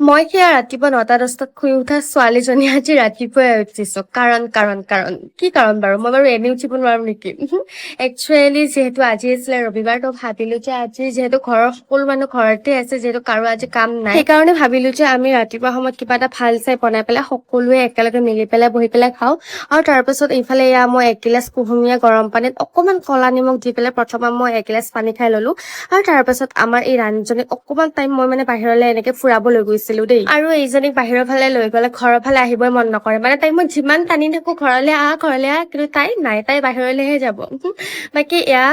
মই সেয়া ৰাতিপুৱা ৯টা ১০টাত শুই উঠা ছোৱালীজনী আজি ৰাতিপুৱাই উঠিছো। কি কাৰণ বাৰু? মই বাৰু এনেই উঠিব নোৱাৰো নেকি? একচুৱেলি যিহেতু আজি আছিলে ৰবিবাৰ, তো ভাবিলো যে আজি যিহেতু ঘৰৰ সকলো মানুহ ঘৰতে আছে, যিহেতু কাৰো আজি কাম নাই, সেইকাৰণে ভাবিলো যে আমি ৰাতিপুৱা সময়ত কিবা এটা ভাল চাই বনাই পেলাই সকলোৱে একেলগে মিলি পেলাই বহি পেলাই খাওঁ। আৰু তাৰ পাছত এইফালে এয়া মই এগিলাচ কুহুমীয়া গৰম পানীত অকমান কলা নিমখ দি পেলাই প্ৰথমে মই এগিলাচ পানী খাই ললো। আৰু তাৰ পাছত আমাৰ এই ৰাণীজনীক অকমান টাইম মই মানে বাহিৰলৈ এনেকে ফুৰাব লৈ গৈছিলো দেই। আৰু এইজনীক বাহিৰৰ ফালে লৈ গলে ঘৰৰ ফালে আহিবই মন নকৰে। মানে তাইক মই যিমান টানি থাকো ঘৰলে আহ, কিন্তু তাই বাহিৰলৈহে যাব। বাকী এয়া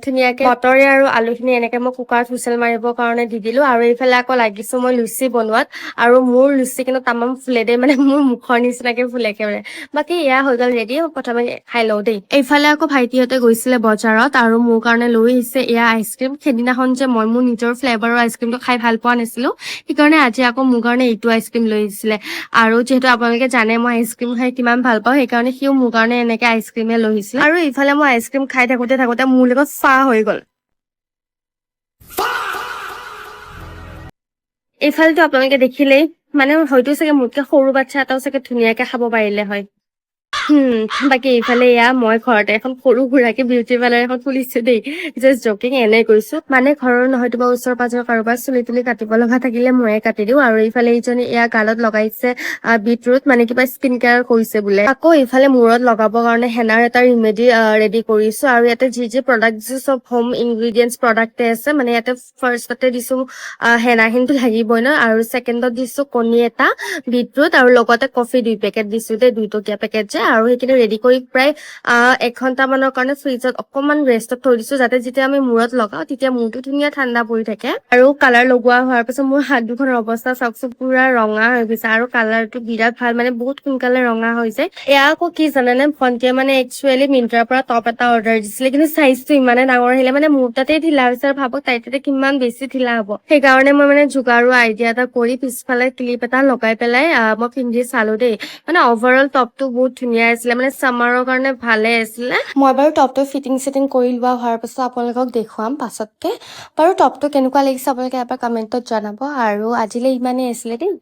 ধুনীয়াকে মটৰে আৰু আলুখিনি এনেকে মই কুকাৰত হুইচেল মাৰিবৰ কাৰণে দি দিলো। আৰু এইফালে আকৌ লাগিছো মই লুচি বনোৱাত। আৰু মোৰ লুচি কিন্তু তামাম ফুলে দেই, মানে মোৰ মুখৰ নিচিনাকে ফুলে একেবাৰে। বাকী এয়া হৈ গল ৰেডি, প্ৰথমে খাই লওঁ দেই। এইফালে আকৌ ভাইটিহঁতে গৈছিলে বজাৰত আৰু মোৰ কাৰণে লৈ আহিছে এয়া আইচক্ৰীম। সেইদিনাখন যে মই মোৰ নিজৰ ফ্লেভাৰৰ আইচক্ৰীমটো খাই ভাল পোৱা নাছিলো, সেইকাৰণে আজি আকৌ মোৰ কাৰণে এইটো আইচক্ৰীম লৈ আহিছিলে। আৰু যিহেতু আপোনালোকে জানে মই আইচক্ৰীম খাই কিমান ভাল পাওঁ, সেইকাৰণে সিও মোৰ কাৰণে এনেকে আইচক্ৰীমে লৈ আহিছিলে। আৰু ইফালে মই আইচক্ৰীম খাই থাকোতে মোৰ লগত চাহ হৈ গল। এইফালেতো আপোনালোকে দেখিলেই, মানে হয়তো চাগে মোতকে সৰু বাচ্ছা এটাও চাগে ধুনীয়াকে খাব পাৰিলে হয়। বাকী এইফালে এয়া মই ঘৰতে এখন সৰু সুৰাকে বিউটি পাৰ্লাৰ এখন খুলিছো দেই। জাষ্ট জকিং, এনে কৈছো। মানে ঘৰৰ নহয় তোমাৰ ওচৰ পাজৰ কাৰোবাৰ চুলি তুলি কাটিব লগা থাকিলে ময়ে কাটি দিও। আৰু এইফালে এইজনী এয়া গালত লগাইছে বিটৰুট, মানে কিবা স্কিন কেয়াৰ কৰিছে বোলে। আকৌ এইফালে মূৰত লগাবৰ কাৰণে হেনাৰ এটা ৰিমেডি ৰেডি কৰিছো। আৰু ইয়াতে যি প্ৰডাক্ট দিছো চব হোম ইনগ্ৰিডিয়েন্টছ প্ৰডাক্টে আছে। মানে ইয়াতে ফাৰ্ষ্টতে দিছো হেনা খিনিতো লাগিবই ন, আৰু ছেকেণ্ডত দিছো কণী এটা, বিটৰুট, আৰু লগতে কফি 2 পেকেট দিছো দেই, 2 টকীয়া পেকেট যে। আৰু সেইখিনি ৰেডি কৰি প্ৰায় 1 ঘন্টা মানৰ কাৰণে ফ্ৰিজত অকমান ৰেষ্টত থৈ দিছো, যাতে যেতিয়া আমি মূৰত লগাও তেতিয়া মূৰটো ধুনীয়া ঠাণ্ডা পৰি থাকে। আৰু কালাৰ লগোৱা হোৱাৰ পিছত মোৰ হাত দুখনৰ অৱস্থা চাওকচোন, পুৰা ৰঙা হৈ গৈছে। আৰু কালাৰটো বিৰাট ভাল, মানে বহুত সোনকালে ৰঙা হৈ যায়। এয়া আকৌ কি জানেনে, ভন্টিয়ে মানে একচুৱেলি মিন্ত্ৰাৰ পৰা টপ এটা অৰ্ডাৰ দিছিলে, কিন্তু চাইজটো ইমানে ডাঙৰ আহিলে, মানে মোৰ তাতে ঢিলা হৈছে। আৰু ভাবক তাইৰ তাতে কিমান বেছি ঢিলা হব। সেইকাৰণে মই মানে যোগাৰু আইডিয়া এটা কৰি পিছফালে ক্লিপ এটা লগাই পেলাই মই পিন্ধি চালো দেই। মানে অভাৰঅল টপটো বহুত ধুনীয়া আছিলে, মানে চামাৰৰ কাৰণে ভালে আছিলে। মই বাৰু টপটো ফিটিং চিটিং কৰি লোৱা হোৱাৰ পাছত আপোনালোকক দেখুৱাম পাছতকে। বাৰু টপটো কেনেকুৱা লাগিছে আপোনালোকে এবাৰ কমেন্টত জনাব। আৰু আজিলৈ ইমানেই আছিলে দেই।